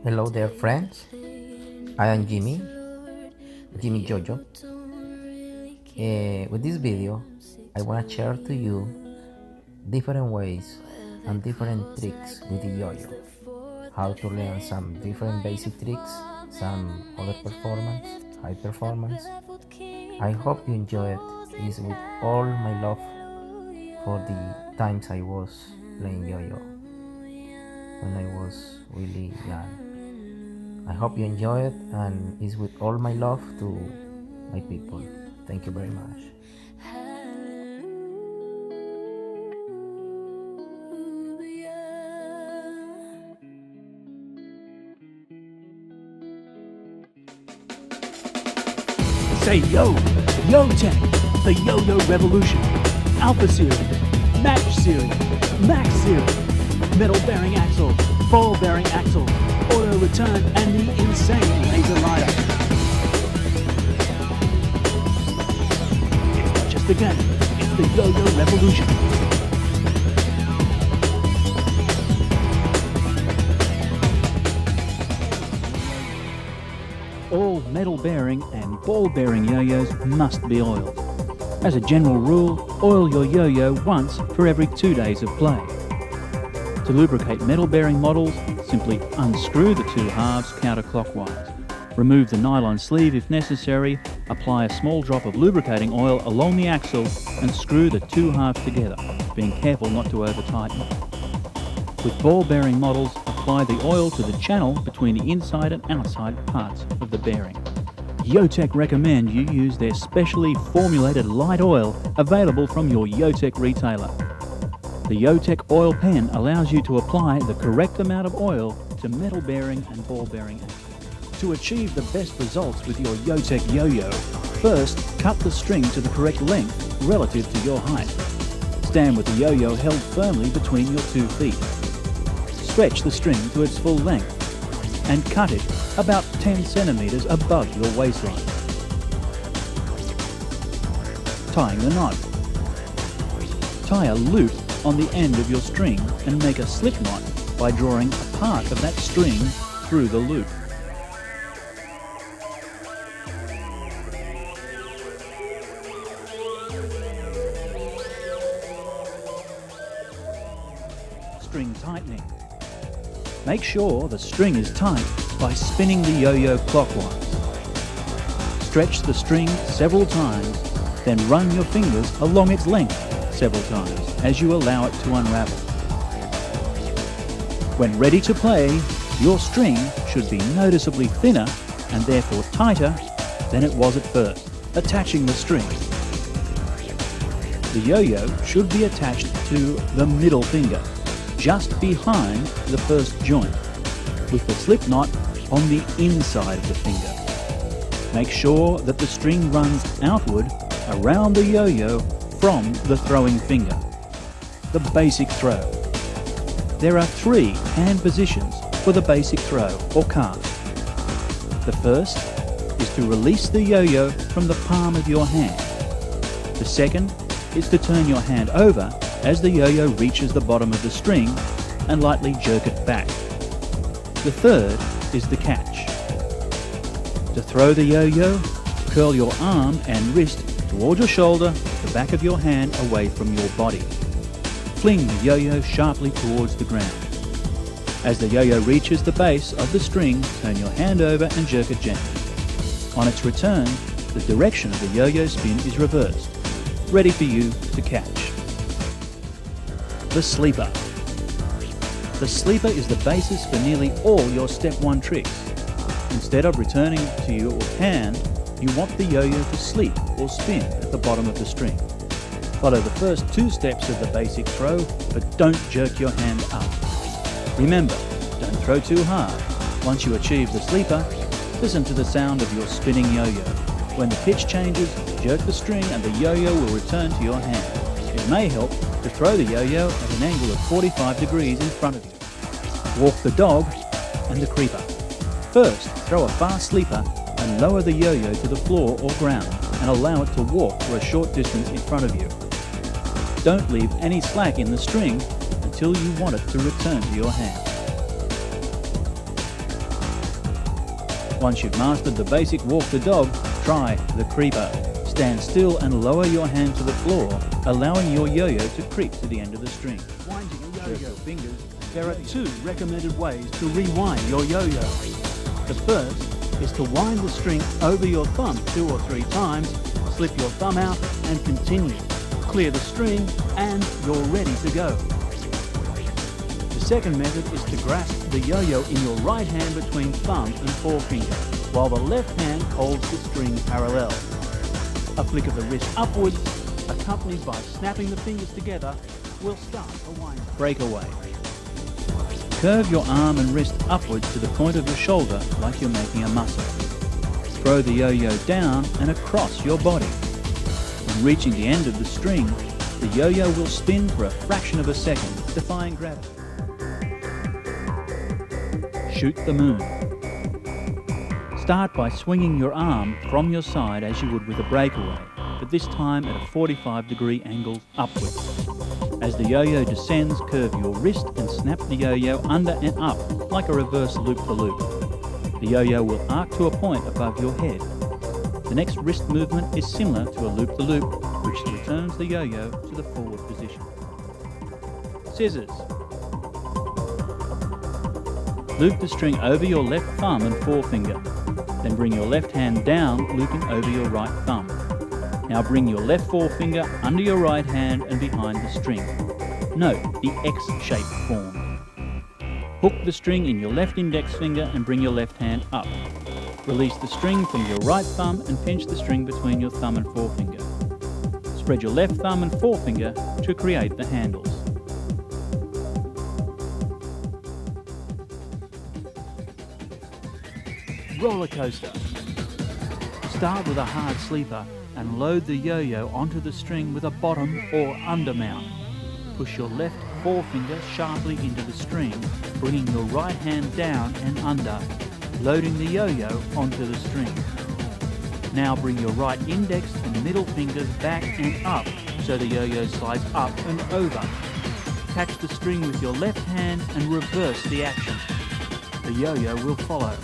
Hello there, friends. I am Jimmyoyo. With this video, I want to share to you different ways and different tricks with the yo-yo. How to learn some different basic tricks, some other performance, high performance. I hope you enjoy it. It's with all my love for the times I was playing yo-yo when I was really young. I hope you enjoy it, and it's with all my love to my people. Thank you very much. Say yo, Yo-Tech, the Yo-Yo Revolution, Alpha Series, Match Series, Max Series, Metal Bearing Axle, Ball Bearing Axle, Auto Return, and the insane Laser Rider. It's not just a game, it's the Yo-Yo Revolution. All metal bearing and ball bearing yo-yos must be oiled. As a general rule, oil your yo-yo once for every 2 days of play. To lubricate metal bearing models, simply unscrew the two halves counterclockwise. Remove the nylon sleeve if necessary, apply a small drop of lubricating oil along the axle and screw the two halves together, being careful not to over-tighten. With ball bearing models, apply the oil to the channel between the inside and outside parts of the bearing. Yo-Tech recommend you use their specially formulated light oil available from your Yo-Tech retailer. The Yo-Tech oil pen allows you to apply the correct amount of oil to metal bearing and ball bearing axles. To achieve the best results with your Yo-Tech yo-yo, first cut the string to the correct length relative to your height. Stand with the yo-yo held firmly between your 2 feet. Stretch the string to its full length and cut it about 10 centimeters above your waistline. Tying the knot. Tie a loop on the end of your string and make a slip knot by drawing a part of that string through the loop. String tightening. Make sure the string is tight by spinning the yo-yo clockwise. Stretch the string several times, then run your fingers along its length several times as you allow it to unravel. When ready to play, your string should be noticeably thinner and therefore tighter than it was at first. Attaching the string. The yo-yo should be attached to the middle finger, just behind the first joint, with the slip knot on the inside of the finger. Make sure that the string runs outward around the yo-yo from the throwing finger. The basic throw. There are 3 hand positions for the basic throw or cast. The first is to release the yo-yo from the palm of your hand. The second is to turn your hand over as the yo-yo reaches the bottom of the string and lightly jerk it back. The third is the catch. To throw the yo-yo, curl your arm and wrist toward your shoulder, the back of your hand away from your body. Fling the yo-yo sharply towards the ground. As the yo-yo reaches the base of the string, turn your hand over and jerk it gently. On its return, the direction of the yo-yo spin is reversed, ready for you to catch. The sleeper. The sleeper is the basis for nearly all your step 1 tricks. Instead of returning to your hand, you want the yo-yo to sleep or spin at the bottom of the string. Follow the first 2 steps of the basic throw, but don't jerk your hand up. Remember, don't throw too hard. Once you achieve the sleeper, listen to the sound of your spinning yo-yo. When the pitch changes, jerk the string and the yo-yo will return to your hand. It may help to throw the yo-yo at an angle of 45 degrees in front of you. Walk the dog and the creeper. First, throw a fast sleeper and lower the yo-yo to the floor or ground and allow it to walk for a short distance in front of you. Don't leave any slack in the string until you want it to return to your hand. Once you've mastered the basic walk the dog, try the creeper. Stand still and lower your hand to the floor, allowing your yo-yo to creep to the end of the string. Winding a Curve yo-yo. your fingers. There are 2 recommended ways to rewind your yo-yo. The first is to wind the string over your thumb 2 or 3 times, slip your thumb out and continue. Clear the string and you're ready to go. The second method is to grasp the yo-yo in your right hand between thumb and forefinger, while the left hand holds the string parallel. A flick of the wrist upwards, accompanied by snapping the fingers together, will start a wind. Breakaway. Curve your arm and wrist upwards to the point of your shoulder like you're making a muscle. Throw the yo-yo down and across your body. When reaching the end of the string, the yo-yo will spin for a fraction of a second, defying gravity. Shoot the moon. Start by swinging your arm from your side as you would with a breakaway, but this time at a 45-degree angle upwards. As the yo-yo descends, curve your wrist and snap the yo-yo under and up like a reverse loop-the-loop. The yo-yo will arc to a point above your head. The next wrist movement is similar to a loop-the-loop, which returns the yo-yo to the forward position. Scissors. Loop the string over your left thumb and forefinger. Then bring your left hand down, looping over your right thumb. Now bring your left forefinger under your right hand and behind the string. Note the X-shaped form. Hook the string in your left index finger and bring your left hand up. Release the string from your right thumb and pinch the string between your thumb and forefinger. Spread your left thumb and forefinger to create the handles. Roller coaster. Start with a hard sleeper and load the yo-yo onto the string with a bottom or under mount. Push your left forefinger sharply into the string, bringing your right hand down and under, loading the yo-yo onto the string. Now bring your right index and middle fingers back and up so the yo-yo slides up and over. Catch the string with your left hand and reverse the action. The yo-yo will follow.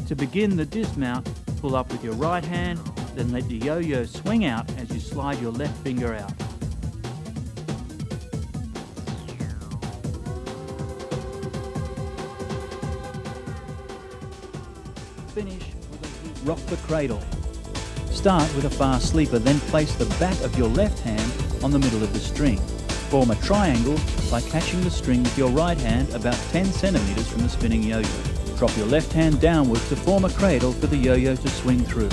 To begin the dismount, pull up with your right hand, then let the yo-yo swing out as you slide your left finger out. Finish with a rock the cradle. Start with a fast sleeper, then place the back of your left hand on the middle of the string. Form a triangle by catching the string with your right hand about 10 centimeters from the spinning yo-yo. Drop your left hand downwards to form a cradle for the yo-yo to swing through.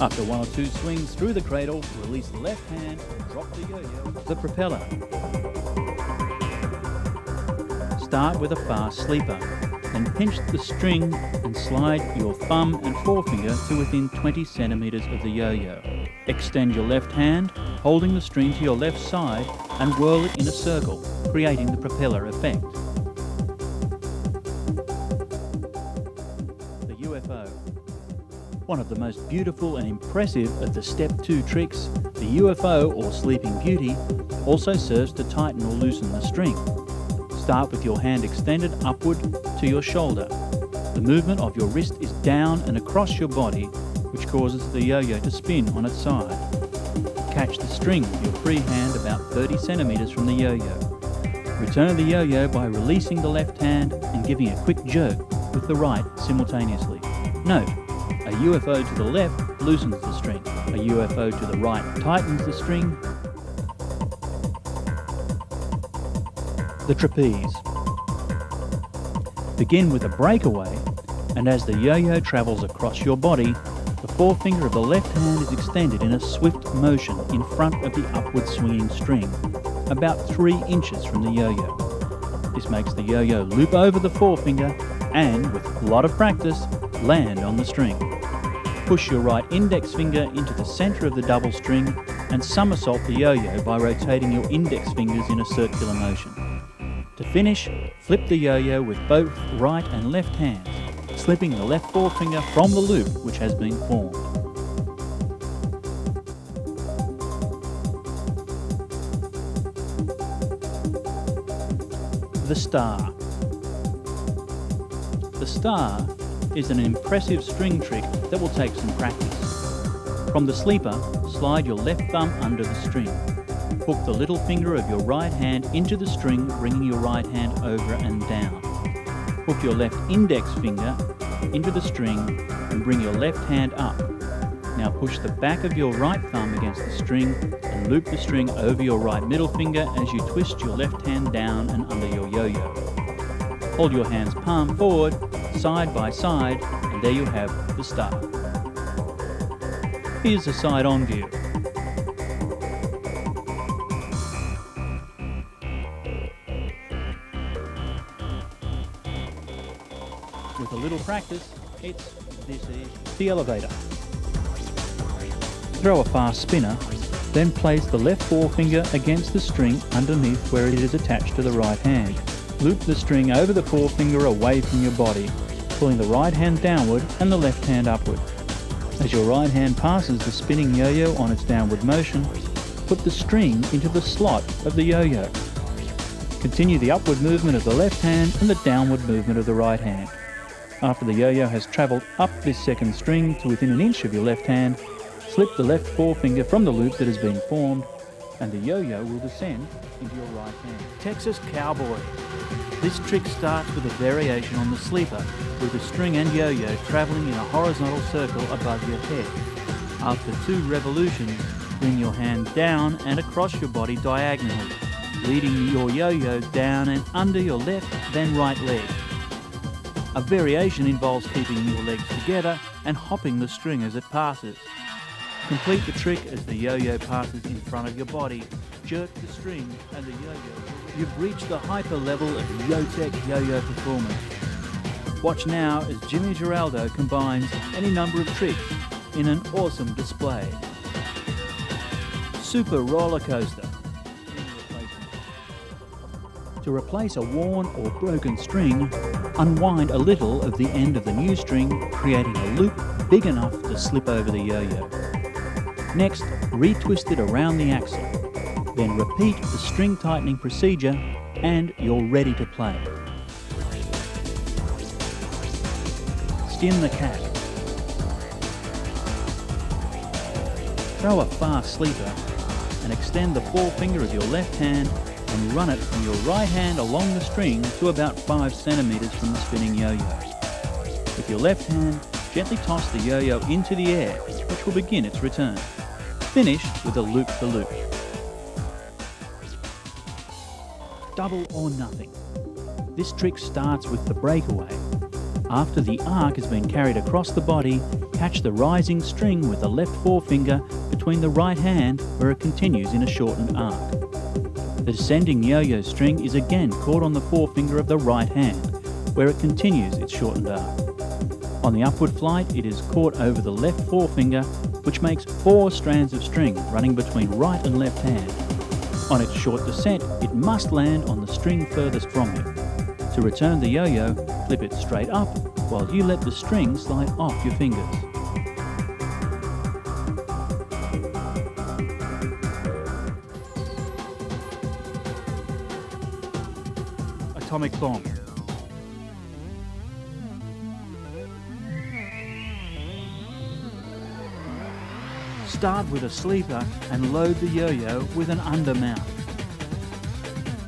After 1 or 2 swings through the cradle, release the left hand and drop the yo-yo to the propeller. Start with a fast sleeper, then pinch the string and slide your thumb and forefinger to within 20 centimeters of the yo-yo. Extend your left hand, holding the string to your left side, and whirl it in a circle, creating the propeller effect. UFO. One of the most beautiful and impressive of the Step 2 tricks, the UFO or Sleeping Beauty, also serves to tighten or loosen the string. Start with your hand extended upward to your shoulder. The movement of your wrist is down and across your body, which causes the yo-yo to spin on its side. Catch the string with your free hand about 30 centimeters from the yo-yo. Return the yo-yo by releasing the left hand and giving a quick jerk with the right simultaneously. Note, a UFO to the left loosens the string. A UFO to the right tightens the string. The trapeze. Begin with a breakaway, and as the yo-yo travels across your body, the forefinger of the left hand is extended in a swift motion in front of the upward swinging string, about 3 inches from the yo-yo. This makes the yo-yo loop over the forefinger and, with a lot of practice, land on the string. Push your right index finger into the center of the double string and somersault the yo-yo by rotating your index fingers in a circular motion. To finish, flip the yo-yo with both right and left hands, slipping the left forefinger from the loop which has been formed. the star. The star is an impressive string trick that will take some practice. From the sleeper, slide your left thumb under the string. Hook the little finger of your right hand into the string, bringing your right hand over and down. Hook your left index finger into the string and bring your left hand up. Now push the back of your right thumb against the string and loop the string over your right middle finger as you twist your left hand down and under your yo-yo. Hold your hands palm forward, side by side, and there you have the star. Here's the side-on view. With a little practice, it's this easy. The elevator. Throw a fast spinner, then place the left forefinger against the string underneath where it is attached to the right hand. Loop the string over the forefinger away from your body, pulling the right hand downward and the left hand upward. As your right hand passes the spinning yo-yo on its downward motion, put the string into the slot of the yo-yo. Continue the upward movement of the left hand and the downward movement of the right hand. After the yo-yo has travelled up this second string to within an inch of your left hand, slip the left forefinger from the loop that has been formed, and the yo-yo will descend into your right hand. Texas Cowboy. This trick starts with a variation on the sleeper, with the string and yo-yo travelling in a horizontal circle above your head. After 2 revolutions, bring your hand down and across your body diagonally, leading your yo-yo down and under your left, then right leg. A variation involves keeping your legs together and hopping the string as it passes. Complete the trick as the yo-yo passes in front of your body. Jerk the string and the yo-yo. You've reached the hyper level of Yo-Tech yo-yo performance. Watch now as Jimmy Giraldo combines any number of tricks in an awesome display. Super roller coaster. To replace a worn or broken string, unwind a little of the end of the new string, creating a loop big enough to slip over the yo-yo. Next, retwist it around the axle. Then repeat the string tightening procedure and you're ready to play. Skin the cat. Throw a fast sleeper and extend the forefinger of your left hand and run it from your right hand along the string to about 5 centimeters from the spinning yo-yo. With your left hand, gently toss the yo-yo into the air, which will begin its return. Finish with a loop-the-loop. Double or nothing. This trick starts with the breakaway. After the arc has been carried across the body, catch the rising string with the left forefinger between the right hand where it continues in a shortened arc. The descending yo-yo string is again caught on the forefinger of the right hand, where it continues its shortened arc. On the upward flight, it is caught over the left forefinger, which makes 4 strands of string running between right and left hand. On its short descent, it must land on the string furthest from you. To return the yo-yo, flip it straight up while you let the string slide off your fingers. Atomic bomb. Start with a sleeper and load the yo-yo with an undermount.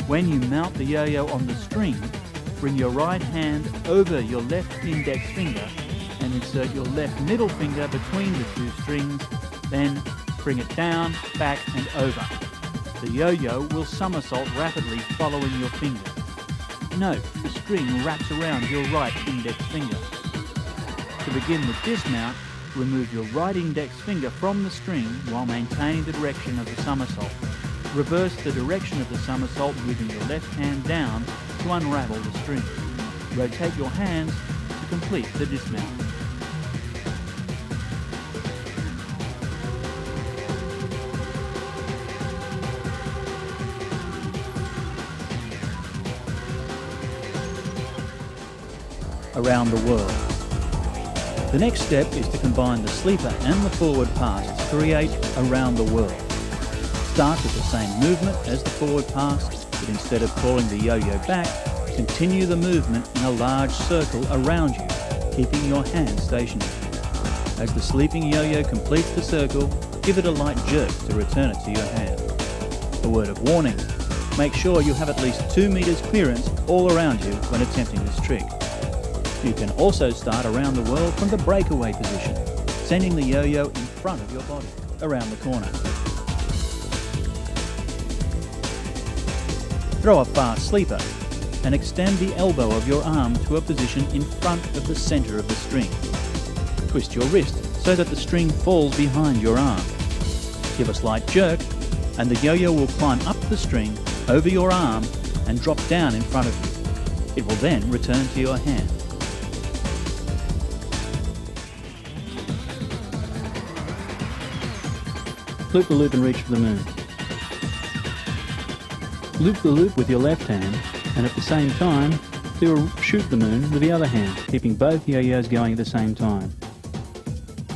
When you mount the yo-yo on the string, bring your right hand over your left index finger and insert your left middle finger between the 2 strings, then bring it down, back and over. The yo-yo will somersault rapidly following your finger. Note, the string wraps around your right index finger. To begin the dismount, remove your right index finger from the string while maintaining the direction of the somersault. Reverse the direction of the somersault, moving your left hand down to unravel the string. Rotate your hands to complete the dismount. Around the world. The next step is to combine the sleeper and the forward pass to create around the world. Start with the same movement as the forward pass, but instead of calling the yo-yo back, Continue the movement in a large circle around you, keeping your hand stationary. As the sleeping yo-yo completes the circle, give it a light jerk to return it to your hand. A word of warning: make sure you have at least 2 meters clearance all around you when attempting this trick. You can also start around the world from the breakaway position, sending the yo-yo in front of your body, around the corner. Throw a fast sleeper and extend the elbow of your arm to a position in front of the center of the string. Twist your wrist so that the string falls behind your arm. Give a slight jerk and the yo-yo will climb up the string over your arm and drop down in front of you. It will then return to your hand. Loop the loop and reach for the moon. Loop the loop with your left hand and at the same time do a shoot the moon with the other hand, keeping both yo-yos going at the same time.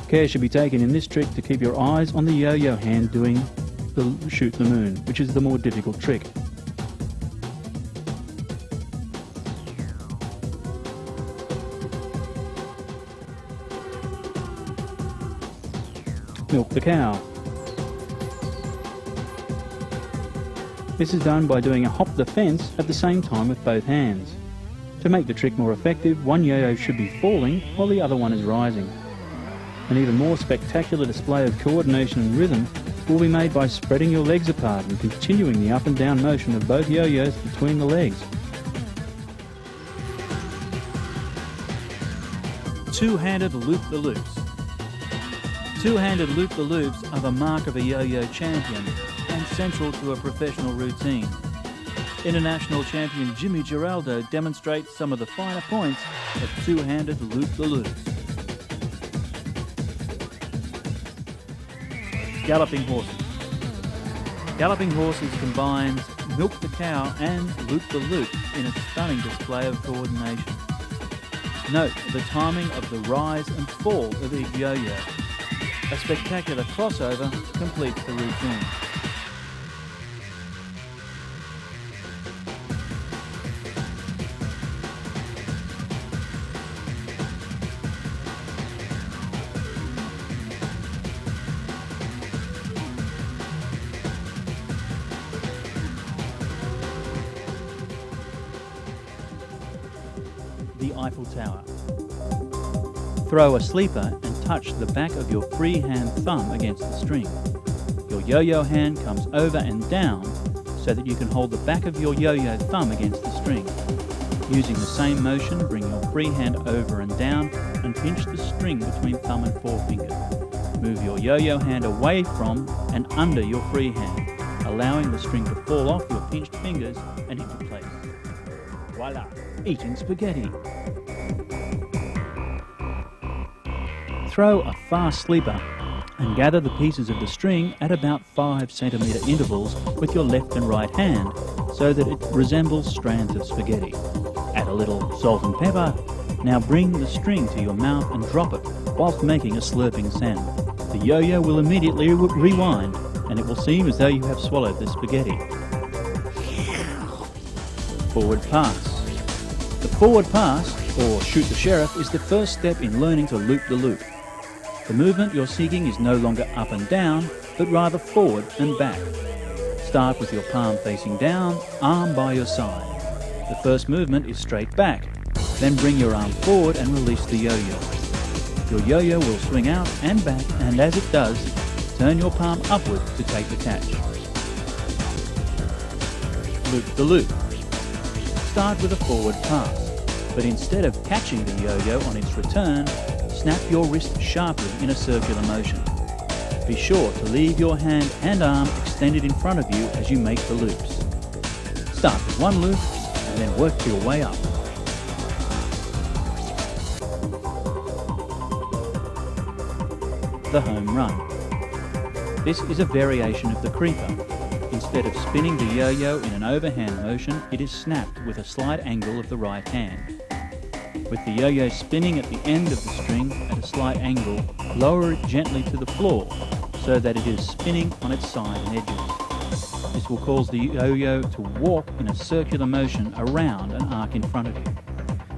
Care should be taken in this trick to keep your eyes on the yo-yo hand doing the shoot the moon, which is the more difficult trick. Milk the cow. This is done by doing a hop the fence at the same time with both hands. To make the trick more effective, one yo-yo should be falling while the other one is rising. An even more spectacular display of coordination and rhythm will be made by spreading your legs apart and continuing the up and down motion of both yo-yos between the legs. Two-handed loop-the-loops. Two-handed loop-the-loops are the mark of a yo-yo champion and central to a professional routine. International champion Jimmyoyo demonstrates some of the finer points of two-handed loop-the-loops. Galloping horses. Galloping horses combines milk the cow and loop the loop in a stunning display of coordination. Note the timing of the rise and fall of each yo-yo. A spectacular crossover completes the routine. The Eiffel Tower. Throw a sleeper and touch the back of your free hand thumb against the string. Your yo-yo hand comes over and down so that you can hold the back of your yo-yo thumb against the string. Using the same motion, bring your free hand over and down and pinch the string between thumb and forefinger. Move your yo-yo hand away from and under your free hand, allowing the string to fall off your pinched fingers and into place. Voila! Eating spaghetti. Throw a fast sleeper and gather the pieces of the string at about 5 centimeter intervals with your left and right hand so that it resembles strands of spaghetti. Add a little salt and pepper. Now bring the string to your mouth and drop it whilst making a slurping sound. The yo-yo will immediately rewind and it will seem as though you have swallowed the spaghetti. Forward pass. The forward pass, or shoot the sheriff, is the first step in learning to loop the loop. The movement you're seeking is no longer up and down, but rather forward and back. Start with your palm facing down, arm by your side. The first movement is straight back. Then bring your arm forward and release the yo-yo. Your yo-yo will swing out and back, and as it does, turn your palm upward to take the catch. Loop the loop. Start with a forward pass, but instead of catching the yo-yo on its return, snap your wrist sharply in a circular motion. Be sure to leave your hand and arm extended in front of you as you make the loops. Start with one loop and then work your way up. The home run. This is a variation of the creeper. Instead of spinning the yo-yo in an overhand motion, it is snapped with a slight angle of the right hand. With the yo-yo spinning at the end of the string at a slight angle, lower it gently to the floor so that it is spinning on its side and edges. This will cause the yo-yo to walk in a circular motion around an arc in front of you.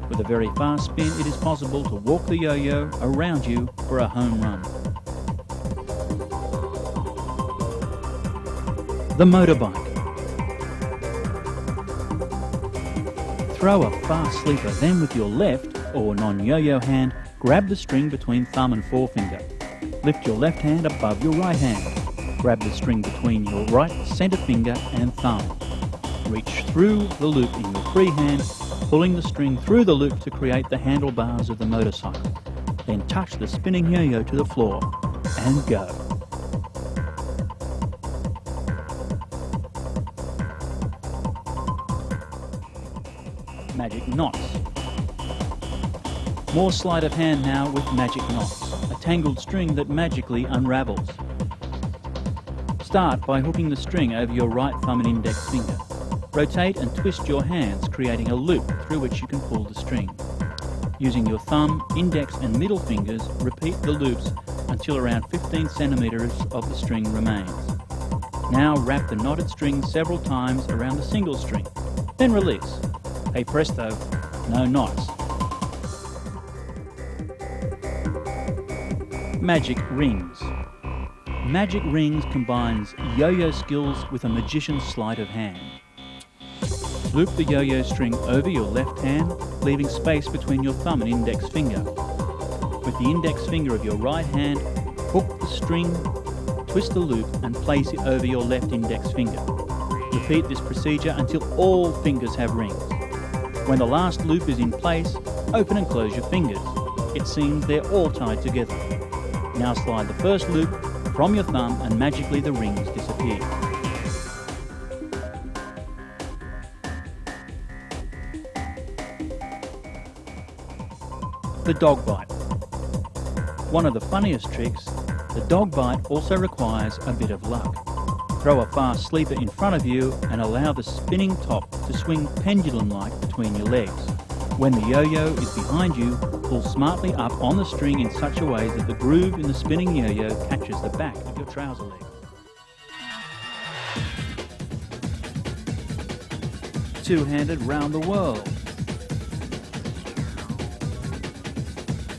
With a very fast spin, it is possible to walk the yo-yo around you for a home run. The motorbike. Throw a fast sleeper, then with your left or non-yo-yo hand, grab the string between thumb and forefinger. Lift your left hand above your right hand. Grab the string between your right centre finger and thumb. Reach through the loop in your free hand, pulling the string through the loop to create the handlebars of the motorcycle. Then touch the spinning yo-yo to the floor and go. Magic knots. More sleight of hand now with magic knots, a tangled string that magically unravels. Start by hooking the string over your right thumb and index finger. Rotate and twist your hands, creating a loop through which you can pull the string. Using your thumb, index and middle fingers, repeat the loops until around 15 centimeters of the string remains. Now wrap the knotted string several times around the single string, then release. Hey presto, no knots. Magic rings. Magic rings combines yo-yo skills with a magician's sleight of hand. Loop the yo-yo string over your left hand, leaving space between your thumb and index finger. With the index finger of your right hand, hook the string, twist the loop and place it over your left index finger. Repeat this procedure until all fingers have rings. When the last loop is in place, open and close your fingers. It seems they're all tied together. Now slide the first loop from your thumb and magically the rings disappear. The dog bite. One of the funniest tricks, the dog bite also requires a bit of luck. Throw a fast sleeper in front of you and allow the spinning top to swing pendulum-like between your legs. When the yo-yo is behind you, pull smartly up on the string in such a way that the groove in the spinning yo-yo catches the back of your trouser leg. Two-handed round the world.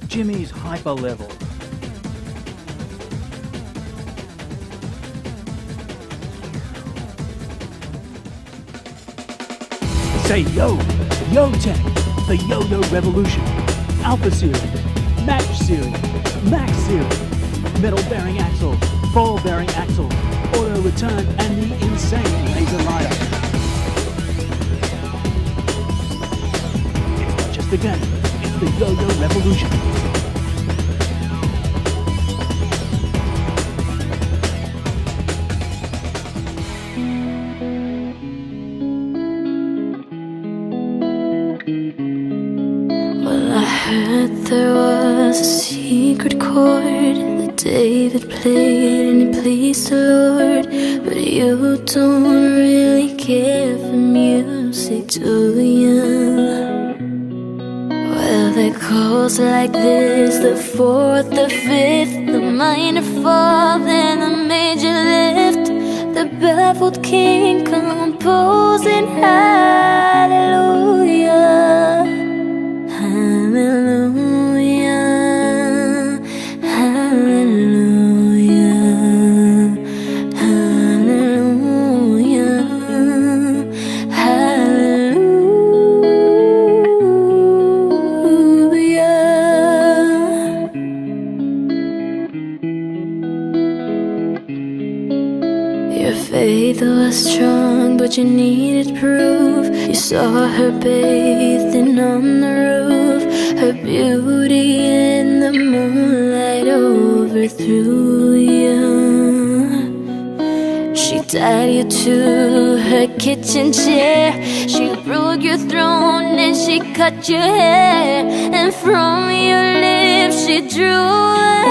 Jimmy's hyper level. Say yo, Yo-Tech, the Yo-Yo Revolution, Alpha Series, Match Series, Max Series, metal bearing axle, ball bearing axle, auto return, and the insane laser lighter. It's not just a game, it's the Yo-Yo Revolution. There was a secret chord that David played and he pleased the Lord. But you don't really care for music, do you? Well, there chords like this, the fourth, the fifth, the minor fall, then the major lift, the baffled king composing hallelujah, hallelujah, hallelujah, hallelujah, hallelujah. Your faith was strong, but you needed proof. You saw her bathing on the roof, her beauty in the moonlight overthrew you. She tied you to her kitchen chair, she broke your throne and she cut your hair, and from your lips she drew a